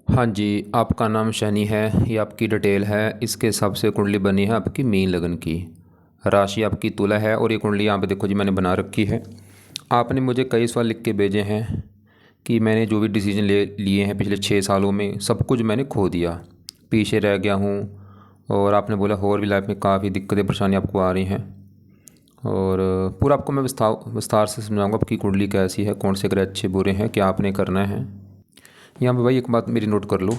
हाँ जी, आपका नाम शनि है, ये आपकी डिटेल है। इसके हिसाब से कुंडली बनी है आपकी मीन लगन की। राशि आपकी तुला है और ये कुंडली यहाँ पे देखो जी मैंने बना रखी है। आपने मुझे कई सवाल लिख के भेजे हैं कि मैंने जो भी डिसीजन ले लिए हैं पिछले 6 सालों में सब कुछ मैंने खो दिया, पीछे रह गया हूँ। और आपने बोला और भी लाइफ में काफ़ी दिक्कतें परेशानी आपको आ रही हैं। और पूरा आपको मैं विस्तार विस्तार से समझाऊंगा आपकी कुंडली कैसी है, कौन से ग्रह अच्छे बुरे हैं, क्या आपने करना है। यहाँ पे भाई एक बात मेरी नोट कर लो।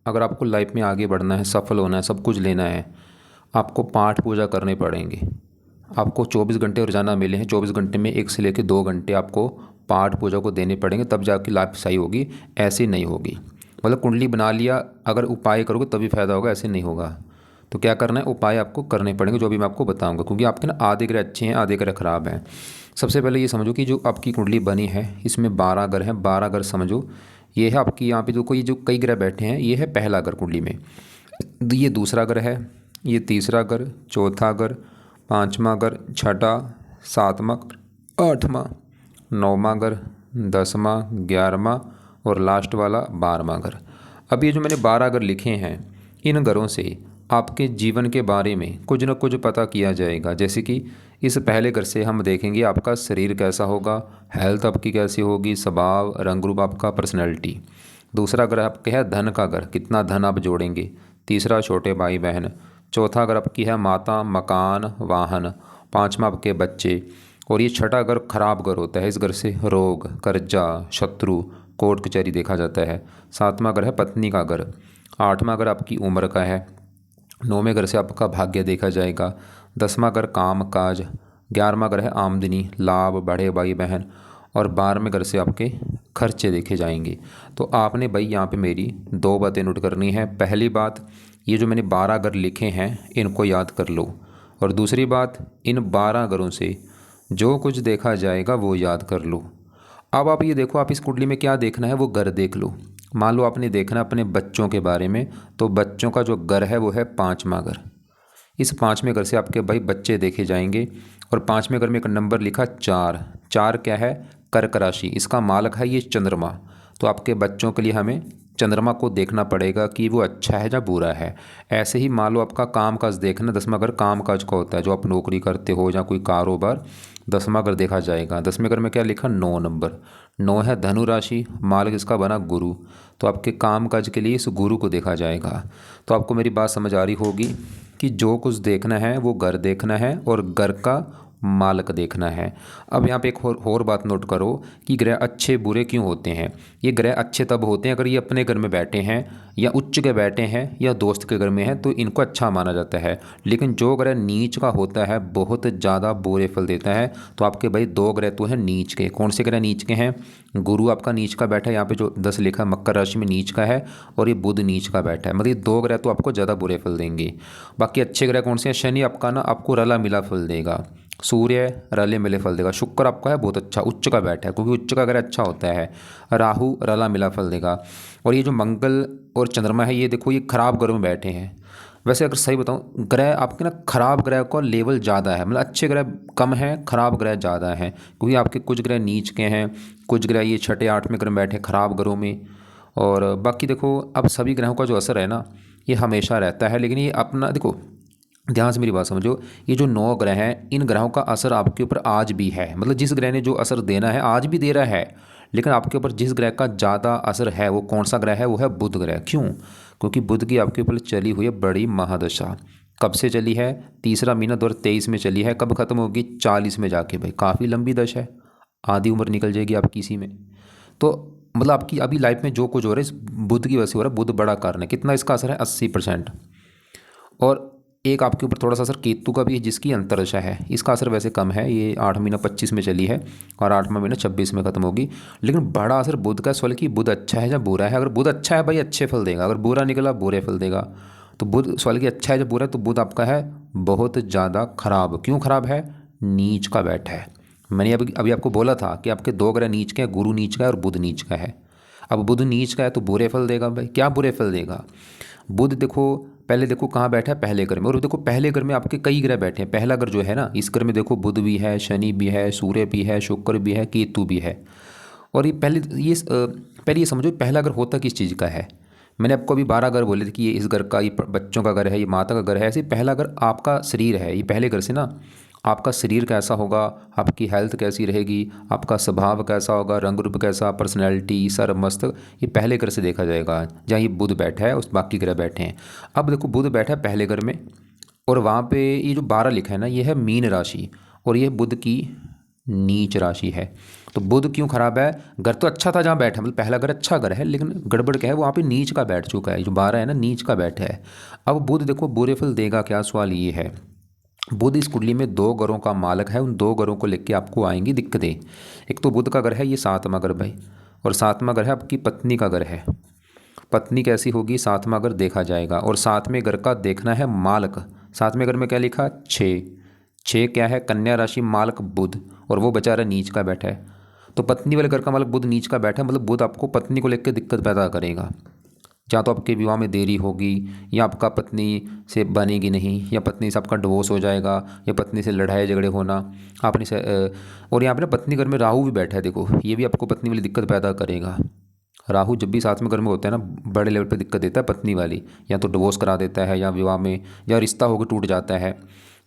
अगर आपको लाइफ में आगे बढ़ना है, सफल होना है, सब कुछ लेना है, आपको पाठ पूजा करने पड़ेंगे। आपको 24 घंटे रोजाना मिले हैं, 24 घंटे में 1 से लेकर 2 घंटे आपको पाठ पूजा को देने पड़ेंगे, तब जाके लाइफ सही होगी। ऐसे नहीं होगी। मतलब कुंडली बना लिया, अगर उपाय करोगे तभी फायदा होगा, ऐसे नहीं होगा। तो क्या करना है, उपाय आपको करने पड़ेंगे जो भी मैं आपको बताऊंगा, क्योंकि आपके ना आधे ग्रह अच्छे हैं, आधे ग्रह खराब हैं। सबसे पहले ये समझो कि जो आपकी कुंडली बनी है इसमें 12 ग्रह हैं। 12 ग्रह समझो, ये है आपकी यहाँ पे जो कोई जो कई ग्रह बैठे हैं, ये है पहला घर कुंडली में। ये दूसरा घर है, ये तीसरा घर, चौथा घर, पाँचवा घर, छठा, सातवां घर, आठवां, नौवां घर, 10वां, 11वां और लास्ट वाला 12वां घर। अब ये जो मैंने 12 घर लिखे हैं, इन घरों से आपके जीवन के बारे में कुछ न कुछ पता किया जाएगा। जैसे कि इस पहले घर से हम देखेंगे आपका शरीर कैसा होगा, हेल्थ आपकी कैसी होगी, स्वभाव, रंग रूप, आपका पर्सनैलिटी। दूसरा घर आपका है धन का घर, कितना धन आप जोड़ेंगे। तीसरा छोटे भाई बहन। चौथा घर आपकी है माता, मकान, वाहन। पांचवा आपके बच्चे। और ये छठा घर खराब घर होता है, इस घर से रोग, कर्जा, शत्रु, कोर्ट कचहरी देखा जाता है। सातवां घर है पत्नी का घर। आठवां घर आपकी उम्र का है। नौवें घर से आपका भाग्य देखा जाएगा। 10वां घर काम काज। 11वां घर है आमदनी, लाभ, बड़े भाई बहन। और 12वें घर से आपके खर्चे देखे जाएंगे। तो आपने भाई यहाँ पे मेरी दो बातें नोट करनी है। पहली बात, ये जो मैंने 12 घर लिखे हैं इनको याद कर लो। और दूसरी बात, इन 12 घरों से जो कुछ देखा जाएगा वो याद कर लो। अब आप ये देखो, आप इस कुंडली में क्या देखना है वो घर देख लो। मान लो आपने देखना अपने बच्चों के बारे में, तो बच्चों का जो घर है वो है पाँचवा घर। इस पाँचवें घर से आपके भाई बच्चे देखे जाएंगे। और पाँचवें घर में एक नंबर लिखा 4। 4 क्या है, कर्क राशि, इसका मालक है ये चंद्रमा। तो आपके बच्चों के लिए हमें चंद्रमा को देखना पड़ेगा कि वो अच्छा है या बुरा है। ऐसे ही मान लो आपका काम काज देखना, 10वां घर काम काज का होता है, जो आप नौकरी करते हो या कोई कारोबार, 10वां घर देखा जाएगा। 10वें घर में क्या लिखा, 9 नंबर। 9 है धनु राशि, मालक इसका बना गुरु। तो आपके काम काज के लिए इस गुरु को देखा जाएगा। तो आपको मेरी बात समझ आ रही होगी कि जो कुछ देखना है वो घर देखना है और घर का मालक देखना है। अब यहाँ पे एक और बात नोट करो कि ग्रह अच्छे बुरे क्यों होते हैं। ये ग्रह अच्छे तब होते हैं अगर ये अपने घर में बैठे हैं या उच्च के बैठे हैं या दोस्त के घर में हैं, तो इनको अच्छा माना जाता है। लेकिन जो ग्रह नीच का होता है बहुत ज़्यादा बुरे फल देता है। तो आपके भाई 2 ग्रह तो हैं नीच के। कौन से ग्रह नीच के हैं, गुरु आपका नीच का बैठा है, यहाँ पे जो 10 लिखा है मकर राशि में नीच का है। और ये बुध नीच का बैठा है। मतलब ये 2 ग्रह तो आपको ज़्यादा बुरे फल देंगे। बाकी अच्छे ग्रह कौन से हैं, शनि आपका ना आपको रला मिला फल देगा। सूर्य रले मिले फल देगा। शुक्र आपका है बहुत अच्छा, उच्च का बैठा है, क्योंकि उच्च का ग्रह अच्छा होता है। राहु रला मिला फल देगा। और ये जो मंगल और चंद्रमा है, ये देखो ये खराब ग्रह में बैठे हैं। वैसे अगर सही बताऊं, ग्रह आपके ना खराब ग्रह का लेवल ज़्यादा है, मतलब अच्छे ग्रह कम हैं, खराब ग्रह ज़्यादा हैं, क्योंकि आपके कुछ ग्रह नीच के हैं, कुछ ग्रह ये छठे आठवें ग्रह में बैठे खराब ग्रहों में। और बाकी देखो, अब सभी ग्रहों का जो असर है ना, ये हमेशा रहता है। लेकिन ये अपना देखो, ध्यान से मेरी बात समझो, ये जो 9 ग्रह हैं इन ग्रहों का असर आपके ऊपर आज भी है। मतलब जिस ग्रह ने जो असर देना है आज भी दे रहा है। लेकिन आपके ऊपर जिस ग्रह का ज़्यादा असर है वो कौन सा ग्रह है, वो है बुध ग्रह। क्यों, क्योंकि बुध की आपके ऊपर चली हुई है बड़ी महादशा। कब से चली है, तीसरा महीना 2023 में चली है। कब खत्म होगी, 40 में जाके। भाई काफ़ी लंबी दशा है, आधी उम्र निकल जाएगी आपकी इसी में। तो मतलब आपकी अभी लाइफ में जो कुछ हो रहा है इस बुध की वजह से हो रहा है। बुध बड़ा कारण है। कितना इसका असर है, 80%। और एक आपके ऊपर थोड़ा सा असर केतु का भी है, जिसकी अंतरदशा है, इसका असर वैसे कम है। ये 8 महीना 25 में चली है और 8वां महीना 26 में खत्म होगी। लेकिन बड़ा असर बुध का, सवाल कि बुध अच्छा है या बुरा है। अगर बुध अच्छा है भाई अच्छे फल देगा, अगर बुरा निकला बुरे फल देगा। तो बुध, सवाल कि अच्छा है या बुरा है, तो बुध आपका है बहुत ज़्यादा खराब। क्यों खराब है, नीच का बैठा है। मैंने अभी अभी आपको बोला था कि आपके 2 ग्रह नीच के हैं, गुरु नीच का है और बुध नीच का है। अब बुध नीच का है तो बुरे फल देगा। भाई क्या बुरे फल देगा, बुध देखो पहले देखो कहाँ बैठा है, पहले घर में। और देखो पहले घर में आपके कई ग्रह बैठे हैं। पहला घर जो है ना, इस घर में देखो बुध भी है, शनि भी है, सूर्य भी है, शुक्र भी है, केतु भी है। और ये पहले ये समझो पहला घर होता किस चीज़ का है। मैंने आपको अभी 12 घर बोले थे कि ये इस घर का, ये बच्चों का घर है, ये माता का घर है। ऐसे पहला घर आपका शरीर है। ये पहले घर से ना आपका शरीर कैसा होगा, आपकी हेल्थ कैसी रहेगी, आपका स्वभाव कैसा होगा, रंग रूप कैसा, पर्सनैलिटी, सर मस्तक, ये पहले घर से देखा जाएगा। जहाँ ये बुध बैठा है उस बाकी ग्रह बैठे हैं। अब देखो बुध बैठा है पहले घर में, और वहाँ पे ये जो 12 लिखा है ना, ये है मीन राशि, और ये बुध की नीच राशि है। तो बुध क्यों खराब है? घर तो अच्छा था जहाँ बैठा, मतलब पहला घर अच्छा घर है, लेकिन गड़बड़ क्या है, वहाँ पे नीच का बैठ चुका है। जो 12 है ना, नीच का बैठा है। अब बुध देखो बुरे फल देगा क्या, सवाल ये है। बुध इस कुंडली में 2 घरों का मालक है। उन 2 घरों को लेके आपको आएंगी दिक्कतें। एक तो बुध का घर है ये 7वां घर भाई, और 7वां घर है आपकी पत्नी का घर है। पत्नी कैसी होगी, 7वां घर देखा जाएगा। और 7वें घर का देखना है मालक। 7वें घर में क्या लिखा, 6। 6 क्या है, कन्या राशि, मालक बुध, और वो बेचारा नीच का बैठा है। तो पत्नी वाले घर का मालक बुध नीच का बैठा है, मतलब बुध आपको पत्नी को लेकर दिक्कत पैदा करेगा। या तो आपके विवाह में देरी होगी, या आपका पत्नी से बनेगी नहीं, या पत्नी से आपका डिवोर्स हो जाएगा, या पत्नी से लड़ाई झगड़े होना आपने से। और यहाँ पे ना पत्नी घर में राहु भी बैठा है, देखो ये भी आपको पत्नी वाली दिक्कत पैदा करेगा। राहु जब भी 7वें घर में होता है ना, बड़े लेवल पे दिक्कत देता है पत्नी वाली। या तो डिवोर्स करा देता है, या विवाह में, या रिश्ता होकर टूट जाता है,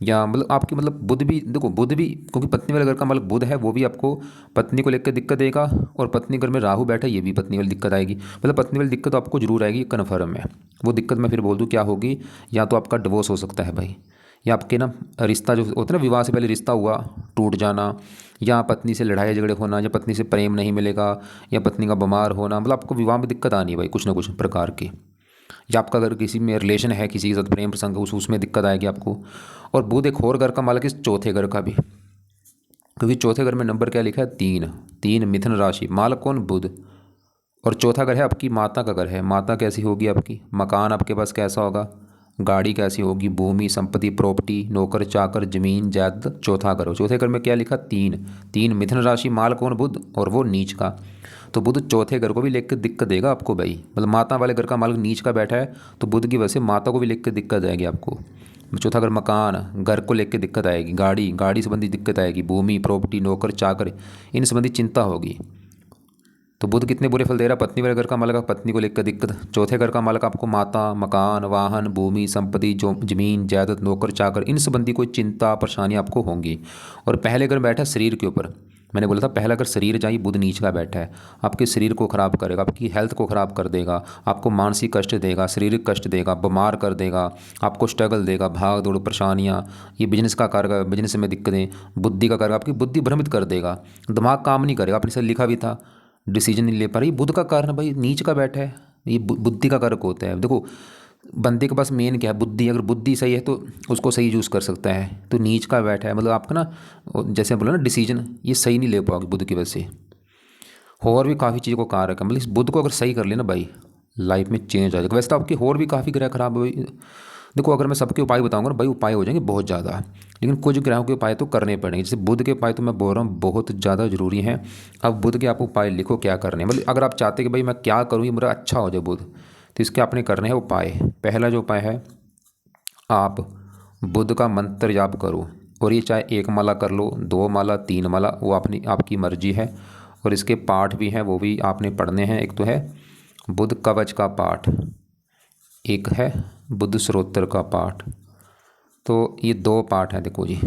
या मतलब आपकी मतलब बुध भी देखो, बुध भी क्योंकि पत्नी वाले घर का मालिक बुध है, वो भी आपको पत्नी को लेकर दिक्कत देगा। और पत्नी घर में राहु बैठा है, ये भी पत्नी वाली दिक्कत आएगी। मतलब पत्नी वाली दिक्कत आपको जरूर आएगी, कन्फर्म है। वो दिक्कत मैं फिर बोल दूँ क्या होगी, या तो आपका डिवोर्स हो सकता है भाई, या आपके ना रिश्ता जो होता है ना, विवाह से पहले रिश्ता हुआ टूट जाना, या पत्नी से लड़ाई झगड़े होना, या पत्नी से प्रेम नहीं मिलेगा, या पत्नी का बीमार होना, मतलब आपको विवाह में दिक्कत आनी है भाई कुछ ना कुछ प्रकार की। या आपका अगर किसी में रिलेशन है, किसी के साथ प्रेम प्रसंग, उसमें दिक्कत आएगी आपको। और बुध एक और घर का मालिक इस चौथे घर का भी, क्योंकि चौथे घर में नंबर क्या लिखा है, 3। 3 मिथुन राशि, मालक कौन, बुध। और चौथा घर है आपकी माता का घर है। माता कैसी होगी आपकी, मकान आपके पास कैसा होगा, गाड़ी कैसी होगी, भूमि संपत्ति प्रॉपर्टी, नौकर चाकर, जमीन जायदाद, चौथा घर हो। चौथे घर में क्या लिखा, 3। 3 मिथुन राशि, माल कौन, बुध, और वो नीच का। तो बुध चौथे घर को भी लेकर दिक्कत देगा आपको भाई, मतलब माता वाले घर का मालिक नीच का बैठा है, तो बुध की वजह से माता को भी लेकर दिक्कत आएगी आपको। चौथा घर मकान, घर को लेकर दिक्कत आएगी, गाड़ी, गाड़ी संबंधी दिक्कत आएगी, भूमि प्रॉपर्टी, नौकर चाकर, इन संबंधी चिंता होगी। तो बुध कितने बुरे फल दे रहा, पत्नी वाले घर का मालिक पत्नी को लेकर दिक्कत, चौथे घर का मालिक आपको माता, मकान, वाहन, भूमि संपत्ति, जो जमीन जायदाद, नौकर चाकर, इन संबंधी कोई चिंता परेशानी आपको होंगी। और पहले घर बैठा शरीर के ऊपर, मैंने बोला था पहला अगर शरीर चाहिए, बुध नीच का बैठा है, आपके शरीर को खराब करेगा, आपकी हेल्थ को खराब कर देगा, आपको मानसिक कष्ट देगा, शारीरिक कष्ट देगा, बीमार कर देगा, आपको स्ट्रगल देगा, भाग दौड़ परेशानियाँ, ये बिजनेस का करेगा, बिजनेस में दिक्कतें, बुद्धि का करेगा, आपकी बुद्धि भ्रमित कर देगा, दिमाग काम नहीं करेगा, आपने से लिखा भी था, डिसीजन नहीं ले पा रही। बुध का कारण भाई नीच का बैठा है, ये बुद्धि का कारक होता है। देखो बंदे के पास मेन क्या है, बुद्धि। अगर बुद्धि सही है तो उसको सही यूज़ कर सकता है। तो नीच का बैठा है, मतलब आपका ना जैसे बोला ना डिसीजन, ये सही नहीं ले पाओगे बुध की वजह से। और भी काफ़ी चीज़ों को कारक है, मतलब इस बुध को अगर सही कर लेना भाई, लाइफ में चेंज आ जाएगा। वैसे तो आपकी और भी काफ़ी ग्रह खराब हुई। देखो अगर मैं सबके उपाय बताऊंगा ना भाई, उपाय हो जाएंगे बहुत ज़्यादा, लेकिन कुछ ग्रहों के उपाय तो करने पड़ेंगे। जैसे बुध के उपाय तो मैं बोल रहा हूँ बहुत ज़्यादा जरूरी हैं। अब बुध के आप उपाय लिखो क्या करने, मतलब अगर आप चाहते कि भाई मैं क्या करूँ ये मेरा अच्छा हो जाए बुध, तो इसके आपने करने हैं उपाय। पहला जो उपाय है, आप बुध का मंत्र जाप करो, और ये चाहे 1 माला कर लो, 2 माला, 3 माला, वो अपनी आपकी मर्जी है। और इसके पाठ भी हैं, वो भी आपने पढ़ने हैं। एक तो है बुध कवच का पाठ, एक है बुध स्रोत्र का पाठ। तो ये 2 पाठ हैं देखो जी।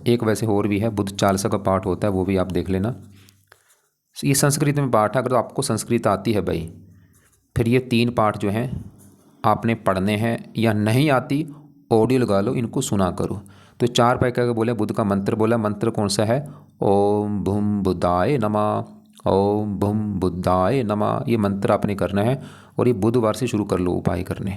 एक वैसे और भी है, बुध चालीसा का पाठ होता है, वो भी आप देख लेना। ये संस्कृत में पाठ है, अगर तो आपको संस्कृत आती है भाई, फिर ये 3 पाठ जो हैं आपने पढ़ने हैं। या नहीं आती, ऑडियो लगा लो, इनको सुना करो। तो 4 पाठ क्या बोले, बुध का मंत्र बोला। मंत्र कौन सा है, ओम भुम बुद्धाय नमः, ओम भुम बुद्धाय नमः, ये मंत्र आपने करना है। और ये बुधवार से शुरू कर लो उपाय करने।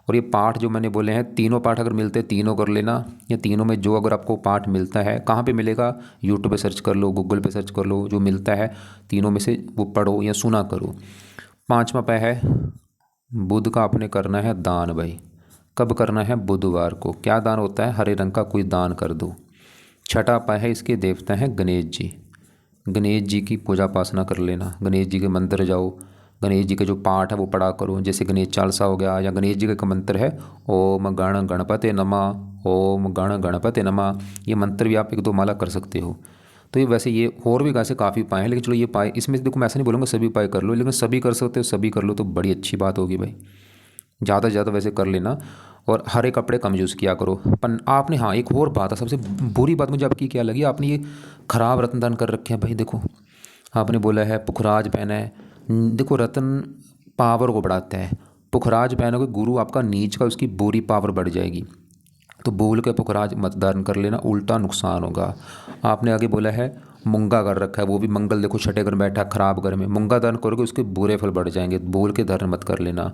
और ये पाठ जो मैंने बोले हैं, तीनों पाठ अगर मिलते हैं तीनों कर लेना। या तीनों में जो अगर आपको पाठ मिलता है, कहाँ पे मिलेगा, यूट्यूब पे सर्च कर लो, गूगल पे सर्च कर लो, जो मिलता है तीनों में से वो पढ़ो या सुना करो। 5वां पाय है, बुध का आपने करना है दान भाई। कब करना है, बुधवार को। क्या दान होता है, हरे रंग का कोई दान कर दो। 6वां पाय है, इसके देवता हैं गणेश जी। गणेश जी की पूजा उपासना कर लेना, गणेश जी के मंदिर जाओ, गणेश जी के जो पाठ है वो पढ़ा करो। जैसे गणेश चालीसा हो गया, या गणेश जी का एक मंत्र है, ओम गण गणपते नमः, ओम गण गणपते नमः, ये मंत्र भी आप 1-2 माला कर सकते हो। तो ये वैसे ये और भी वैसे काफ़ी उपाय हैं, लेकिन चलो ये पाए इसमें से देखो, मैं ऐसा नहीं बोलूँगा सभी उपाय कर लो, लेकिन सभी कर सकते हो, सभी कर लो तो बड़ी अच्छी बात होगी भाई। ज़्यादा से ज़्यादा वैसे कर लेना, और हरे कपड़े कम यूज़ किया करो। आपने, हाँ एक और बात है, सबसे बुरी बात मुझे आपकी क्या लगी, आपने ये ख़राब रत्न दान कर रखे हैं भाई। देखो आपने बोला है पुखराज पहना है। देखो रत्न पावर को बढ़ाता है, पुखराज पहनोगे गुरु आपका नीच का, उसकी बुरी पावर बढ़ जाएगी। तो बोल के पुखराज मत दान कर लेना, उल्टा नुकसान होगा। आपने आगे बोला है मूंगा कर रखा है, वो भी मंगल देखो छठे घर में बैठा, खराब घर में, मूंगा दान करोगे उसके बुरे फल बढ़ जाएंगे, बोल के दान मत कर लेना।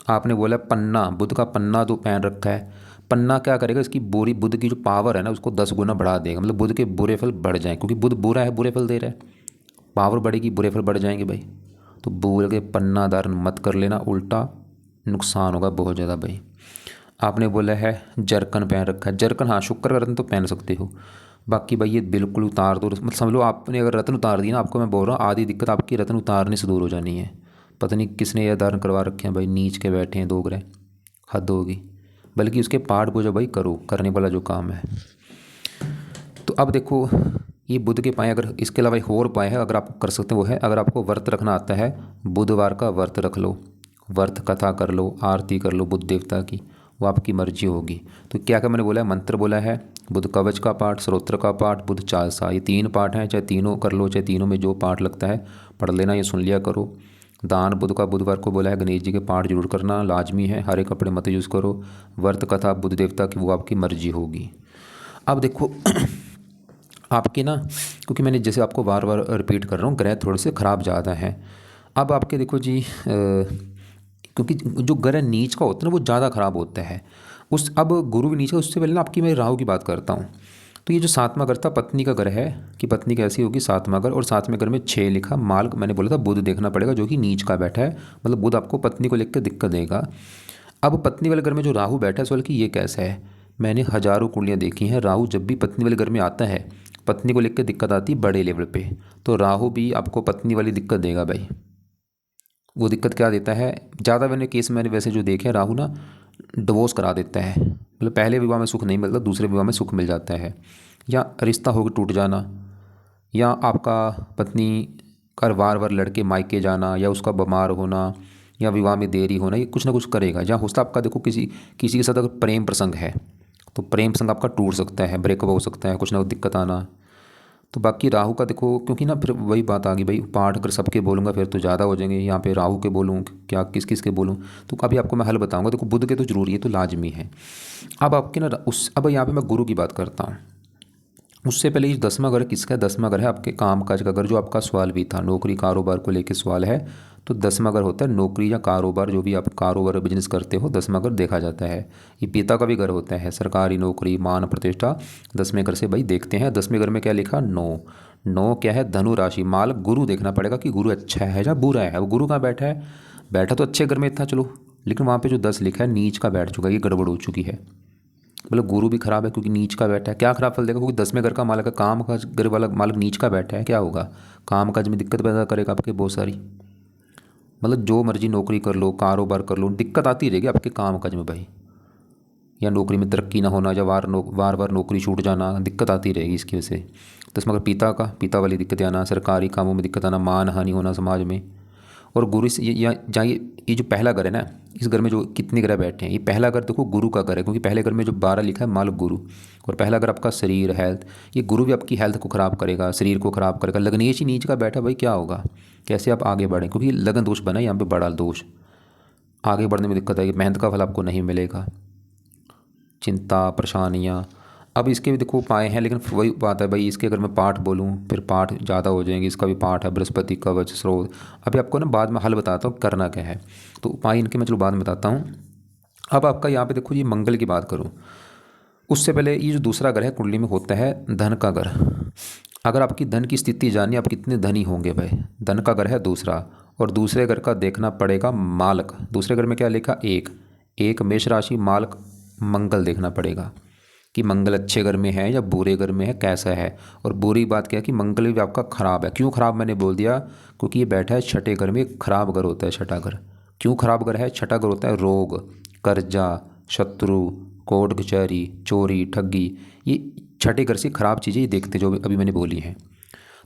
आपने बोला पन्ना, बुध का पन्ना तो पहन रखा है, पन्ना क्या करेगा, इसकी बुरी, बुध की जो पावर है ना उसको 10 गुना बढ़ा देगा, मतलब बुध के बुरे फल बढ़ जाएंगे, क्योंकि बुध बुरा है, बुरे फल दे रहा है, पावर बढ़ेगी, बुरे फल बढ़ जाएंगे भाई। तो बोल के पन्ना धारण मत कर लेना, उल्टा नुकसान होगा बहुत ज़्यादा भाई। आपने बोला है जरकन पहन रखा है, जरकन हाँ शुक्र का रत्न तो पहन सकते हो, बाकी भाई ये बिल्कुल उतार दो, मतलब समझ लो आपने अगर रत्न उतार दिया ना, आपको मैं बोल रहा हूँ आधी दिक्कत आपकी रत्न उतारने से दूर हो जानी है। पता नहीं किसने यह धारण करवा रखे हैं भाई, नीच के बैठे हैं 2 ग्रह, हद होगी। बल्कि उसके पाठ पूजा भाई करो, करने वाला जो काम है। तो अब देखो ये बुध के पाए, अगर इसके अलावा एक और उपाय है अगर आप कर सकते हैं, वो है अगर आपको व्रत रखना आता है, बुधवार का व्रत रख लो, व्रत कथा कर लो, आरती कर लो बुध देवता की, वो आपकी मर्जी होगी। तो क्या क्या मैंने बोला है, मंत्र बोला है, बुध कवच का पाठ, स्रोत्र का पाठ, बुध चालीसा, ये 3 पाठ हैं, चाहे तीनों कर लो, चाहे तीनों में जो पाठ लगता है पढ़ लेना, ये सुन लिया करो। दान बुध का बुधवार को बोला है, गणेश जी के पाठ जरूर करना लाजमी है, हरे कपड़े मत यूज़ करो, व्रत कथा बुध देवता की वो आपकी मर्जी होगी। अब देखो आपके ना, क्योंकि मैंने जैसे आपको बार बार रिपीट कर रहा हूँ, ग्रह थोड़े से ख़राब ज़्यादा हैं। अब आपके देखो जी क्योंकि जो ग्रह नीच का होता है ना वो ज़्यादा ख़राब होता है। अब गुरु भी नीच का, उससे पहले ना आपकी मैं राहु की बात करता हूँ। तो ये जो 7वां घर था पत्नी का घर है, कि पत्नी कैसी होगी 7वां घर, और 7वें घर में 6 लिखा, माल मैंने बोला था बुध देखना पड़ेगा जो कि नीच का बैठा है, मतलब बुध आपको पत्नी को लेकर दिक्कत देगा। अब पत्नी वाले घर में जो राहु बैठा है, सवाल कि ये कैसा है, मैंने हज़ारों कुंडलियाँ देखी हैं, राहु जब भी पत्नी वाले घर में आता है पत्नी को लेकर दिक्कत आती है बड़े लेवल पे। तो राहु भी आपको पत्नी वाली दिक्कत देगा भाई। वो दिक्कत क्या देता है, ज़्यादा मैंने केस मैंने वैसे जो देखे हैं, राहु ना डिवोर्स करा देता है, मतलब पहले विवाह में सुख नहीं मिलता, दूसरे विवाह में सुख मिल जाता है, या रिश्ता होकर टूट जाना, या आपका पत्नी का वार वार लड़के मायके जाना, या उसका बीमार होना, या विवाह में देरी होना, ये कुछ ना कुछ करेगा। या हो सकता है आपका देखो किसी किसी के साथ अगर प्रेम प्रसंग है तो प्रेम प्रसंग आपका टूट सकता है, ब्रेकअप हो सकता है, कुछ ना कुछ दिक्कत आना। तो बाकी राहु का देखो, क्योंकि ना फिर वही बात आ गई भाई, पाठ अगर सबके बोलूँगा फिर तो ज़्यादा हो जाएंगे, यहाँ पे राहु के बोलूँ क्या किस किस के बोलूँ, तो अभी आपको मैं हल बताऊँगा। देखो बुध के तो जरूरी है, तो लाजमी है। अब आपके ना अब यहाँ पे मैं गुरु की बात करता हूँ। उससे पहले ये 10वां घर किसका है, 10वां घर है आपके काम काज का घर, जो आपका सवाल भी था नौकरी कारोबार को लेकर सवाल है। तो 10वां घर होता है नौकरी या कारोबार, जो भी आप कारोबार बिजनेस करते हो 10वां घर देखा जाता है। ये पिता का भी घर होता है, सरकारी नौकरी मान प्रतिष्ठा 10वें घर से भाई देखते हैं। 10वें घर में क्या लिखा, 9, 9 क्या है, धनु राशि, माल गुरु देखना पड़ेगा कि गुरु अच्छा है या बुरा है। अब गुरु कहाँ बैठा है, बैठा तो अच्छे घर में था चलो, लेकिन वहाँ पे जो 10 लिखा है नीच का बैठ चुका है, ये गड़बड़ हो चुकी है, मतलब गुरु भी खराब है क्योंकि नीच का बैठा है। क्या खराब फल देगा, क्योंकि 10वें घर का मालिक है, काम का घर वाला मालिक नीच का बैठा है, क्या होगा, काम काज में दिक्कत पैदा करेगा आपके बहुत सारी, मतलब जो मर्जी नौकरी कर लो कारोबार कर लो दिक्कत आती रहेगी आपके काम काज में भाई, या नौकरी में तरक्की ना होना, या वार वार नौकरी छूट जाना, दिक्कत आती रहेगी इसकी वजह से। तो इसमें अगर पिता वाली दिक्कतें आना, सरकारी कामों में दिक्कत आना, मान हानि होना समाज में। और गुरु से जहाँ ये जो पहला घर है ना, इस घर में जो कितने ग्रह बैठे हैं, ये पहला घर देखो गुरु का घर है, क्योंकि पहले घर में जो 12 लिखा है मालक गुरु, और पहला घर आपका शरीर हेल्थ, ये गुरु भी आपकी हेल्थ को ख़राब करेगा, शरीर को ख़राब करेगा। लग्नेश ही नीच का बैठा भाई, क्या होगा, कैसे आप आगे बढ़ें, क्योंकि लगन दोष बना है यहाँ पे, बड़ा दोष, आगे बढ़ने में दिक्कत आएगी, मेहनत का फल आपको नहीं मिलेगा, चिंता परेशानियाँ। अब इसके भी देखो उपाय हैं, लेकिन वही बात है भाई, इसके अगर मैं पाठ बोलूँ फिर पाठ ज़्यादा हो जाएंगे। इसका भी पाठ है बृहस्पति कवच स्रोत, अभी आपको ना बाद में हल बताता हूँ करना क्या है, तो उपाय इनके मैं चलो बाद में बताता हूँ। अब आपका यहाँ पे देखो ये मंगल की बात करूँ, उससे पहले ये जो दूसरा घर है कुंडली में होता है धन का घर। अगर आपकी धन की स्थिति जाननी, आप कितने धनी होंगे भाई, धन का घर है दूसरा, और दूसरे घर का देखना पड़ेगा मालक। दूसरे घर में क्या लिखा, एक मेष राशि मालक मंगल देखना पड़ेगा कि मंगल अच्छे घर में है या बुरे घर में है, कैसा है। और बुरी बात क्या है कि मंगल भी आपका खराब है। क्यों खराब मैंने बोल दिया, क्योंकि ये बैठा है छठे घर में, एक खराब घर होता है छठा घर। क्यों खराब घर है, छठा घर होता है रोग, कर्जा, शत्रु, कोर्ट कचहरी, चोरी ठगी, ये छठे घर से खराब चीज़ें ये देखते जो अभी मैंने बोली हैं।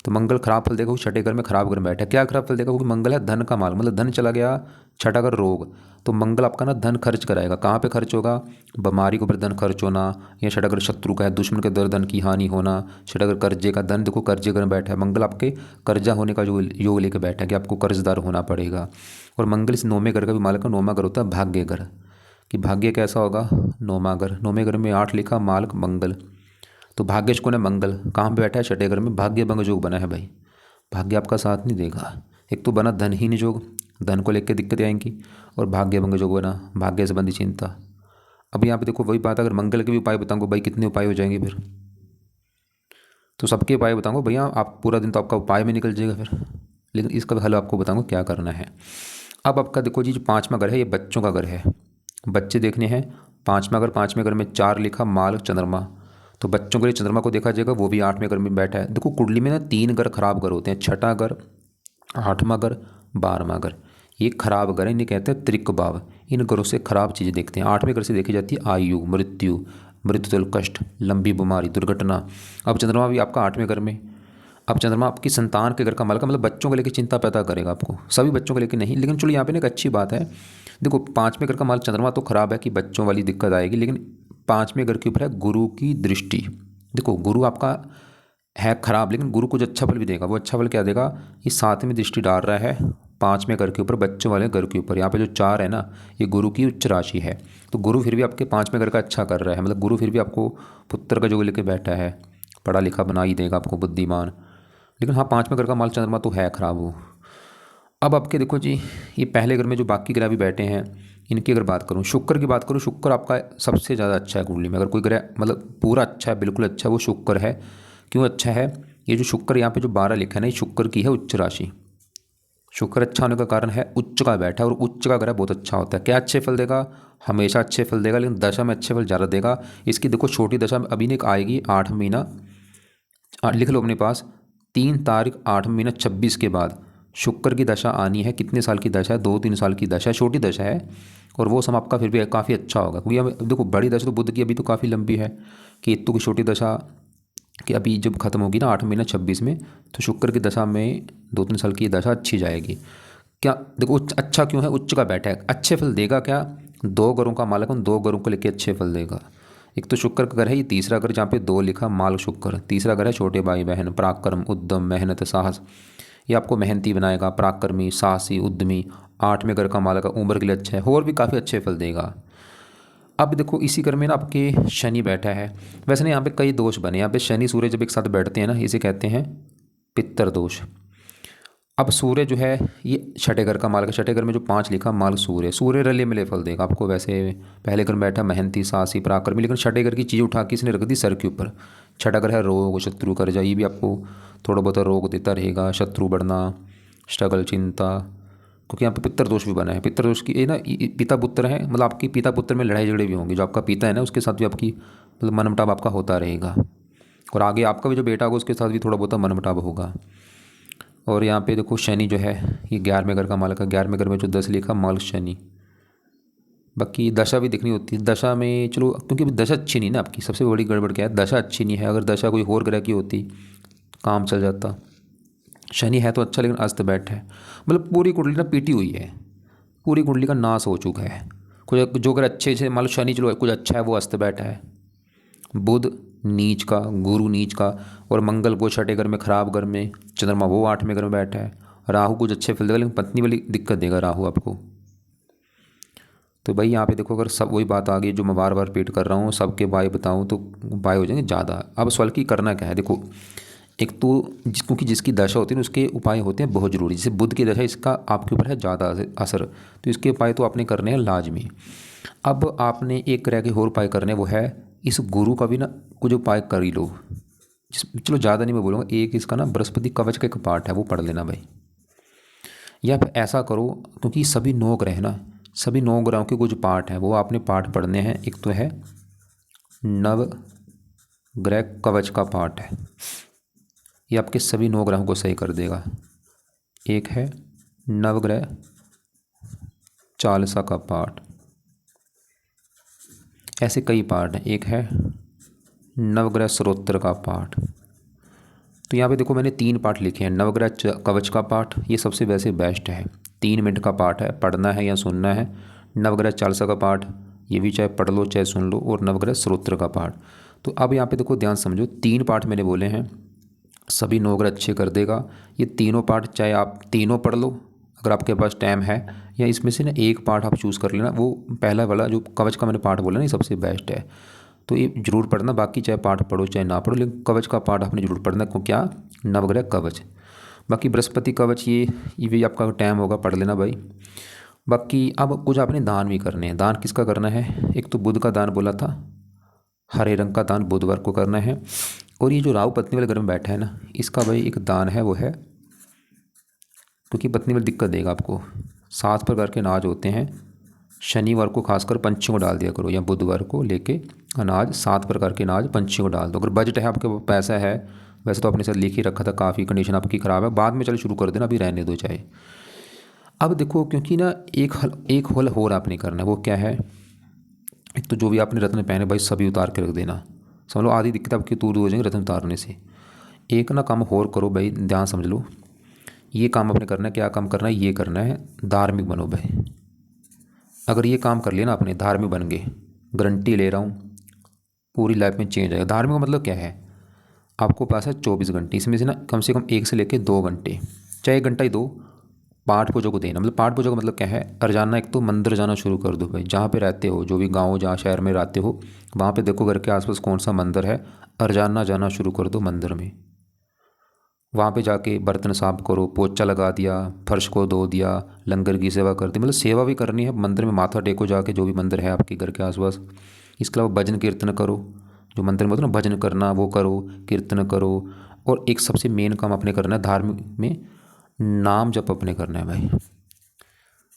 तो मंगल खराब फल देगा क्योंकि छठे घर में खराब घर में बैठा है। क्या खराब फल देगा क्योंकि मंगल है धन का माल, मतलब धन चला गया। छठा घर रोग, तो मंगल आपका ना धन खर्च कराएगा। कहाँ पे खर्च होगा? बीमारी के ऊपर धन खर्च होना, या छठा घर शत्रु का है, दुश्मन के दर धन की हानि होना। छठा घर कर्जे का, धन देखो कर्जे घर में बैठा है। मंगल आपके कर्जा होने का जो योग लेकर बैठा है कि आपको कर्जदार होना पड़ेगा। और मंगल इस नौवें घर का भी मालिक का, नौवां घर होता है भाग्य घर, कि भाग्य कैसा होगा? नौवां घर। नौवें घर में 8 लिखा, मालिक मंगल, तो भाग्यश कौन है? मंगल। कहाँ पे बैठा है? छठे घर में। भाग्य भंग योग बना है भाई, भाग्य आपका साथ नहीं देगा। एक तो बना धनहीन योग, धन को लेकर दिक्कतें आएंगी, और भाग्य भंग योग बना, भाग्य संबंधी चिंता। अब यहाँ पे देखो वही बात, अगर मंगल के भी उपाय बताऊंगा भाई, कितने उपाय हो जाएंगे फिर, तो सबके उपाय बताऊंगा भैया, आप पूरा दिन तो आपका उपाय में निकल जाएगा फिर, लेकिन इसका हल आपको बताऊंगा क्या करना है। अब आपका देखो जी, जो 5वां घर है ये बच्चों का घर है, बच्चे देखने हैं। 5वां घर, 5वें घर में 4 लिखा, माल चंद्रमा, तो बच्चों के लिए चंद्रमा को देखा जाएगा, वो भी 8वें घर में बैठा है। देखो कुंडली में ना 3 घर खराब घर होते हैं, छठा घर, 8वां घर, 12वां घर। ये खराब घर है, इन्हें कहते हैं त्रिक भाव। इन घरों से खराब चीज़ें देखते हैं। 8वें घर से देखी जाती है आयु, मृत्यु, मृत्यु तुल्य कष्ट, लंबी बीमारी, दुर्घटना। अब चंद्रमा भी आपका 8वें घर में। अब चंद्रमा आपकी संतान के घर का मालिक, मतलब बच्चों को लेकर चिंता पैदा करेगा आपको, सभी बच्चों को लेकर नहीं, लेकिन चलो यहाँ पे ना एक अच्छी बात है। देखो 5वें घर का मालिक चंद्रमा तो खराब है कि बच्चों वाली दिक्कत आएगी, लेकिन 5वें घर के ऊपर है गुरु की दृष्टि। देखो गुरु आपका है खराब, लेकिन गुरु कुछ अच्छा फल भी देगा। वो अच्छा फल क्या देगा? ये 7वीं दृष्टि डाल रहा है 5वें घर के ऊपर, बच्चों वाले घर के ऊपर। यहाँ पे जो 4 है ना, ये गुरु की उच्च राशि है, तो गुरु फिर भी आपके 5वें घर का अच्छा कर रहा है, मतलब गुरु फिर भी आपको पुत्र का जो लेके बैठा है, पढ़ा लिखा बना ही देगा आपको, बुद्धिमान। लेकिन हाँ 5वें घर का माल चंद्रमा तो है खराब वो। अब आपके देखो जी, ये पहले घर में जो बाकी ग्रह भी बैठे हैं, इनकी अगर बात करूँ, शुक्र की बात करूँ, शुक्र आपका सबसे ज़्यादा अच्छा है कुंडली में। अगर कोई ग्रह मतलब पूरा अच्छा है, बिल्कुल अच्छा है, वो शुक्र है। क्यों अच्छा है? ये जो शुक्र यहाँ पे जो 12 लिखा है ना, ये शुक्र की है उच्च राशि। शुक्र अच्छा होने का कारण है उच्च का बैठा है, और उच्च का ग्रह बहुत अच्छा होता है। क्या अच्छे फल देगा? हमेशा अच्छे फल देगा, लेकिन दशा में अच्छे फल ज़्यादा देगा। इसकी देखो छोटी दशा में अभी नहीं आएगी, 8 महीना लिख लो अपने पास, 3 तारीख 8 महीना 26 के बाद शुक्र की दशा आनी है। कितने साल की दशा है? 2-3 साल की दशा है, छोटी दशा है, और वो समय आपका फिर भी काफ़ी अच्छा होगा। क्योंकि अब देखो बड़ी दशा तो बुध की अभी तो काफ़ी लंबी है, केतु की छोटी दशा कि अभी जब खत्म होगी ना 8 महीना 26 में, तो शुक्र की दशा में 2-3 साल की दशा अच्छी जाएगी। क्या देखो अच्छा क्यों है? उच्च का बैठा है, अच्छे फल देगा। क्या? 2 घरों का मालक, उन 2 घरों को लेकर अच्छे फल देगा। एक तो शुक्र का घर है, ये तीसरा घर जहाँ पे 2 लिखा, माल शुक्र। तीसरा घर है छोटे भाई बहन, पराक्रम, उद्यम, मेहनत, साहस। ये आपको मेहनती बनाएगा, पराक्रमी, साहसी, उद्यमी। 8वें घर का मालक उम्र के लिए अच्छा है, और भी काफ़ी अच्छे फल देगा। अब देखो इसी घर में ना आपके शनि बैठा है। वैसे ना यहाँ पे कई दोष बने, यहाँ पे शनि सूर्य जब एक साथ बैठते हैं ना, इसे कहते हैं पित्तर दोष। अब सूर्य जो है ये छठे घर का मालिक है। छठे घर में जो 5 लिखा, मालिक सूर्य, सूर्य रले मिले फल देगा आपको। वैसे पहले घर में बैठा मेहनती, साहसी, पराक्रमी, लेकिन छठे घर की चीज़ उठा के इसने रख दी सर के ऊपर। छठा घर है रोग, शत्रु, कर्जा, ये भी आपको थोड़ा बहुत रोग देता रहेगा, शत्रु बढ़ना, स्ट्रगल, चिंता। क्योंकि यहाँ पे पितर दोष भी बना है। पितर दोष की ये ना पिता पुत्र है, मतलब आपकी पिता पुत्र में लड़ाई झगड़े भी होंगे। जो आपका पिता है ना, उसके साथ भी आपकी मतलब मनमुटाव आपका होता रहेगा, और आगे आपका भी जो बेटा होगा उसके साथ भी थोड़ा बहुत मनमुटाव होगा। और यहाँ पे देखो शनि जो है ये 11वें घर का मालिक है। 11वें घर में जो 10 लिखा, मालिक शनि। बाकी दशा भी दिखनी होती है। दशा में चलो, क्योंकि अभी दशा अच्छी नहीं ना आपकी, सबसे बड़ी गड़बड़ क्या है? दशा अच्छी नहीं है। अगर दशा कोई और ग्रह की होती, काम चल जाता। शनि है तो अच्छा, लेकिन अस्त बैठ है, मतलब पूरी कुंडली ना पीटी हुई है, पूरी कुंडली का नाश हो चुका है। कुछ जो अगर अच्छे से मान लो शनि चलो कुछ अच्छा है, वो अस्त बैठा है। बुध नीच का, गुरु नीच का, और मंगल को छठे घर में खराब घर में, चंद्रमा वो 8वें घर में बैठा है। राहु कुछ अच्छे फल देगा, लेकिन पत्नी वाली दिक्कत देगा राहु आपको। तो भाई यहाँ पे देखो, अगर सब वही बात आ गई जो मैं बार बार रिपीट कर रहा हूँ, सबके बाय बताऊँ तो बाय हो जाएंगे ज़्यादा। अब सवाल की करना क्या है? देखो एक तो क्योंकि जिसकी दशा होती है ना, उसके उपाय होते हैं बहुत ज़रूरी। जैसे बुध की दशा, इसका आपके ऊपर है ज़्यादा असर, तो इसके उपाय तो आपने करने हैं लाजमी। अब आपने एक ग्रह के और उपाय करने, वो है इस गुरु का भी ना कुछ उपाय कर ही लो। चलो ज़्यादा नहीं मैं बोलूँगा, एक इसका ना बृहस्पति कवच का एक पार्ट है, वो पढ़ लेना भाई। या फिर ऐसा करो, क्योंकि सभी 9 ग्रह ना, सभी 9 ग्रहों के कुछ पार्ट हैं, वो आपने पार्ट पढ़ने हैं। एक तो है नव ग्रह कवच का पार्ट है, ये आपके सभी 9 ग्रहों को सही कर देगा। एक है नवग्रह चालसा का पार्ट, ऐसे कई पार्ट हैं। एक है नवग्रह स्रोत्र का पाठ, तो यहाँ पे देखो मैंने 3 पाठ लिखे हैं। नवग्रह कवच का पाठ, ये सबसे वैसे बेस्ट है, 3 मिनट का पाठ है, पढ़ना है या सुनना है। नवग्रह चालीसा का पाठ, ये भी चाहे पढ़ लो चाहे सुन लो। और नवग्रह स्तोत्र का पाठ। तो अब यहाँ पे देखो ध्यान समझो, 3 पाठ मैंने बोले हैं, सभी नवग्रह अच्छे कर देगा। ये तीनों पाठ चाहे आप तीनों पढ़ लो अगर आपके पास टाइम है, या इसमें से ना एक पाठ आप चूज़ कर लेना। वो पहला वाला जो कवच का मैंने पाठ बोला ना, ये सबसे बेस्ट है, तो ये जरूर पढ़ना। बाकी चाहे पाठ पढ़ो चाहे ना पढ़ो, लेकिन कवच का पाठ आपने जरूर पढ़ना। को क्या, नवग्रह कवच। बाकी बृहस्पति कवच ये भी आपका टाइम होगा, पढ़ लेना भाई। बाकी अब कुछ आपने दान भी करने हैं। दान किसका करना है? एक तो बुध का दान बोला था, हरे रंग का दान बुधवार को करना है। और ये जो राहु पत्नी वाले घर में बैठा है ना, इसका भाई एक दान है, वो है, क्योंकि पत्नी वाली दिक्कत देगा आपको। 7 प्रकार के अनाज होते हैं, शनिवार को खासकर पंछियों को डाल दिया करो, या बुधवार को लेके अनाज 7 प्रकार के अनाज पंछियों को डाल दो। अगर बजट है आपके पास, पैसा है, वैसे तो अपने साथ लिख ही रखा था, काफ़ी कंडीशन आपकी ख़राब है, बाद में चलो शुरू कर देना, अभी रहने दो चाहे। अब देखो, क्योंकि ना एक हल और आपने करना है, वो क्या है? एक तो जो भी आपने रत्न पहने भाई सभी उतार के रख देना। समझ लो आधी दिक्कत आपकी दूर हो जाएंगी रत्न उतारने से। एक ना काम और करो भाई, ध्यान समझ लो, ये काम आपने करना है। क्या काम करना है? ये करना है, धार्मिक बनो भाई। अगर ये काम कर लिया ना आपने, धार्मिक बन गए, गारंटी ले रहा हूँ, पूरी लाइफ में चेंज आएगा। धार्मिक का मतलब क्या है? आपको पास है 24 घंटे, इसमें से ना कम से कम 1 से लेकर 2 घंटे, चाहे 1 घंटा ही दो, पाठ पूजा को देना। मतलब पाठ पूजा का मतलब क्या है? रोजाना एक तो मंदिर जाना शुरू कर दो भाई, जहाँ पे रहते हो, जो भी गाँव जहाँ शहर में रहते हो, वहाँ पे देखो घर के आसपास कौन सा मंदिर है, रोजाना जाना शुरू कर दो मंदिर में। वहाँ पे जाके बर्तन साफ करो, पोछा लगा दिया, फर्श को धो दिया, लंगर की सेवा कर दी। मतलब सेवा भी करनी है, मंदिर में माथा टेको जाके, जो भी मंदिर है आपके घर के आसपास। इसके अलावा भजन कीर्तन करो, जो मंदिर में होता है ना भजन करना, वो करो, कीर्तन करो। और एक सबसे मेन काम आपने करना है धार्मिक में, नाम जप अपने करना है भाई।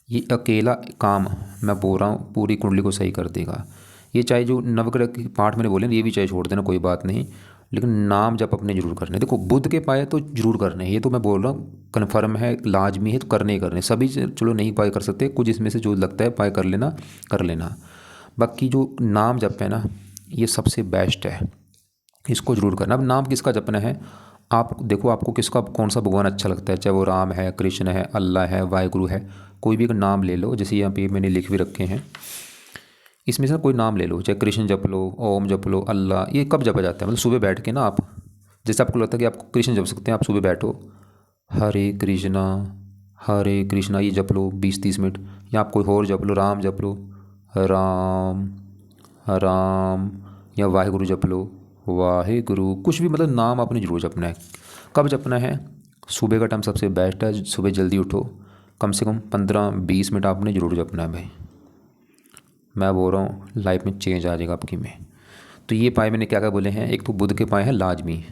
ये अकेला काम मैं बोल रहा हूँ पूरी कुंडली को सही कर देगा। ये चाहे जो नवग्रह के पाठ मैंने बोले ना, ये भी चाहे छोड़ देना, कोई बात नहीं, लेकिन नाम जप अपने जरूर करने। देखो बुध के पाए तो जरूर करने हैं, ये तो मैं बोल रहा हूँ कन्फर्म है, लाजमी है, तो करने ही करने। सभी चलो नहीं पाए कर सकते, कुछ इसमें से जो लगता है पाए कर लेना, कर लेना। बाकी जो नाम जप है ना, ये सबसे बेस्ट है, इसको जरूर करना। अब नाम किसका जपना है? आप देखो आपको किसका, कौन सा भगवान अच्छा लगता है, चाहे वो राम है, कृष्ण है, अल्लाह है, वाहिगुरु है, कोई भी एक नाम ले लो। जैसे यहाँ पे मैंने लिख भी रखे हैं, इसमें से कोई नाम ले लो, चाहे कृष्ण जप लो, ओम जप लो, अल्लाह। ये कब जपा जाता है? मतलब सुबह बैठ के ना आप, जैसे आपको लगता है कि आपको कृष्ण जप सकते हैं, आप सुबह बैठो, हरे कृष्णा ये जप लो 20-30 मिनट। या आप कोई और जप लो, राम जप लो, राम राम, या वाहिगुरु जप लो, वाहिगुरु। कुछ भी मतलब नाम आपने जरूर जपना है। कब जपना है? सुबह का टाइम सबसे बेस्ट है, सुबह जल्दी उठो, कम से कम 15-20 मिनट आपने जरूर जपना है भाई। मैं बोल रहा हूँ लाइफ में चेंज आ जाएगा आपकी में। तो ये पाए मैंने क्या क्या बोले हैं? एक तो बुध के पाए हैं लाजमी,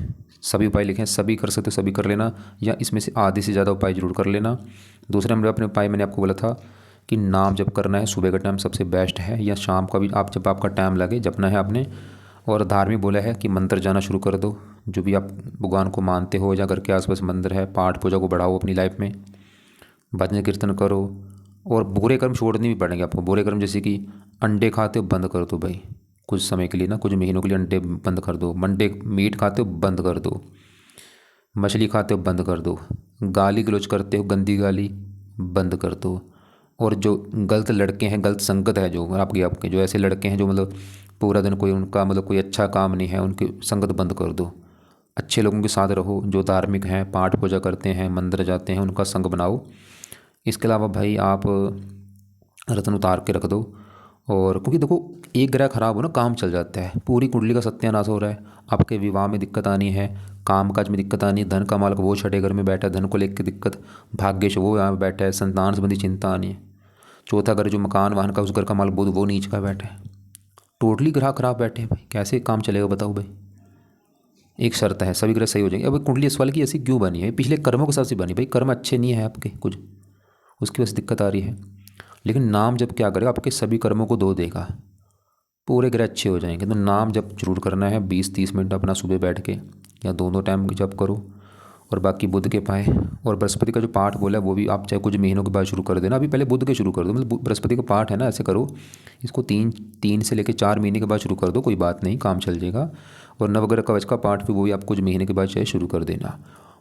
सभी उपाय लिखे हैं, सभी कर सकते हो, सभी कर लेना, या इसमें से आधे से ज़्यादा उपाय जरूर कर लेना। दूसरे नंबर अपने उपाय मैंने आपको बोला था कि नाम जप करना है, सुबह का टाइम सबसे बेस्ट है, या शाम का भी आप जब आपका टाइम लगे जपना है आपने। और धार्मिक बोला है कि मंदिर जाना शुरू कर दो, जो भी आप भगवान को मानते हो, या घर के आसपास मंदिर है, पाठ पूजा को बढ़ाओ अपनी लाइफ में, भजन कीर्तन करो। और बुरे कर्म छोड़ने भी पड़ेंगे आपको। बुरे कर्म जैसे कि अंडे खाते हो बंद कर दो भाई, कुछ समय के लिए ना, कुछ महीनों के लिए अंडे बंद कर दो। मीट खाते हो बंद कर दो, मछली खाते हो बंद कर दो, गाली गलौज करते हो गंदी गाली बंद कर दो। और जो गलत लड़के हैं, गलत संगत है जो आपके जो ऐसे लड़के हैं जो मतलब पूरा दिन कोई उनका मतलब कोई अच्छा काम नहीं है, उनकी संगत बंद कर दो। अच्छे लोगों के साथ रहो, जो धार्मिक हैं, पाठ पूजा करते हैं, मंदिर जाते हैं, उनका संग बनाओ। इसके अलावा भाई आप रत्न उतार के रख दो। और क्योंकि देखो एक ग्रह खराब हो ना, काम चल जाता है, पूरी कुंडली का सत्यानाश हो रहा है। आपके विवाह में दिक्कत आनी है, काम काज में दिक्कत आनी है, धन का मालक वो छठे घर में बैठा है, धन को लेकर दिक्कत, भाग्यश वो यहाँ पे बैठा है, संतान संबंधी चिंता आनी है। चौथा घर जो मकान वाहन का, उस घर का मालक बुध वो नीच का बैठा है। टोटली ग्रह खराब बैठे हैं भाई, कैसे काम चलेगा बताओ भाई। एक शर्त है, सभी ग्रह सही हो जाएंगे। अब कुंडली इस वाले की ऐसी क्यों बनी है? पिछले कर्मों के हिसाब से बनी भाई, कर्म अच्छे नहीं है आपके कुछ, उसकी वजह से दिक्कत आ रही है। लेकिन नाम जब क्या करेगा, आपके सभी कर्मों को धो देगा, पूरे ग्रह अच्छे हो जाएंगे। तो नाम जब जरूर करना है, 20-30 मिनट अपना सुबह बैठ के, या दोनों टाइम जप करो। और बाकी बुध के पाए। और बृहस्पति का जो पाठ बोला है वो भी आप चाहे कुछ महीनों के बाद शुरू कर देना, अभी पहले बुध के शुरू कर दो, मतलब बृहस्पति का पाठ है ना, ऐसे करो इसको 3 से लेकर 4 महीने के बाद शुरू कर दो, कोई बात नहीं, काम चल जाएगा। और नवग्रह कवच का पाठ भी वो भी आप कुछ महीने के बाद चाहे शुरू कर देना।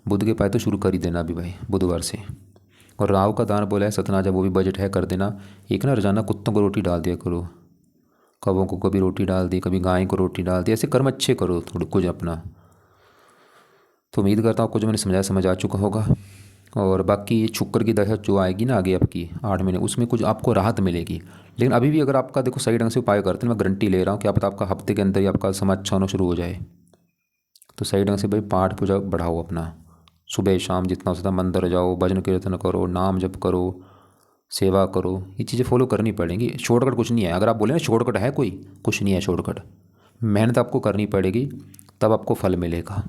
बुध के पाए तो शुरू कर ही देना अभी भाई बुधवार से। और राहु का दान बोला है सतनाजा, वो भी बजट है कर देना। एक ना रोजाना कुत्तों को रोटी डाल दिया करो, कौवों को कभी रोटी डाल दी, कभी गाय को रोटी डाल दी, ऐसे कर्म अच्छे करो थोड़े कुछ अपना। तो उम्मीद करता हूँ आपको जो मैंने समझाया समझ आ चुका होगा। और बाकी ये शुक्र की दशा जो आएगी ना आगे आपकी 8 महीने, उसमें कुछ आपको राहत मिलेगी। लेकिन अभी भी अगर आपका देखो सही ढंग से उपाय करते हैं, मैं गारंटी ले रहा हूँ कि आप आपका हफ्ते के अंदर ही आपका समय अच्छा होना शुरू हो जाए। तो सही ढंग से भाई पाठ पूजा बढ़ाओ अपना, सुबह शाम जितना हो सकता मंदिर जाओ, भजन कीर्तन करो, नाम जप करो, सेवा करो, ये चीज़ें फॉलो करनी पड़ेंगी। शॉर्टकट कुछ नहीं है, अगर आप बोले ना शॉर्टकट है कोई, कुछ नहीं है शॉर्टकट, मेहनत आपको करनी पड़ेगी तब आपको फल मिलेगा।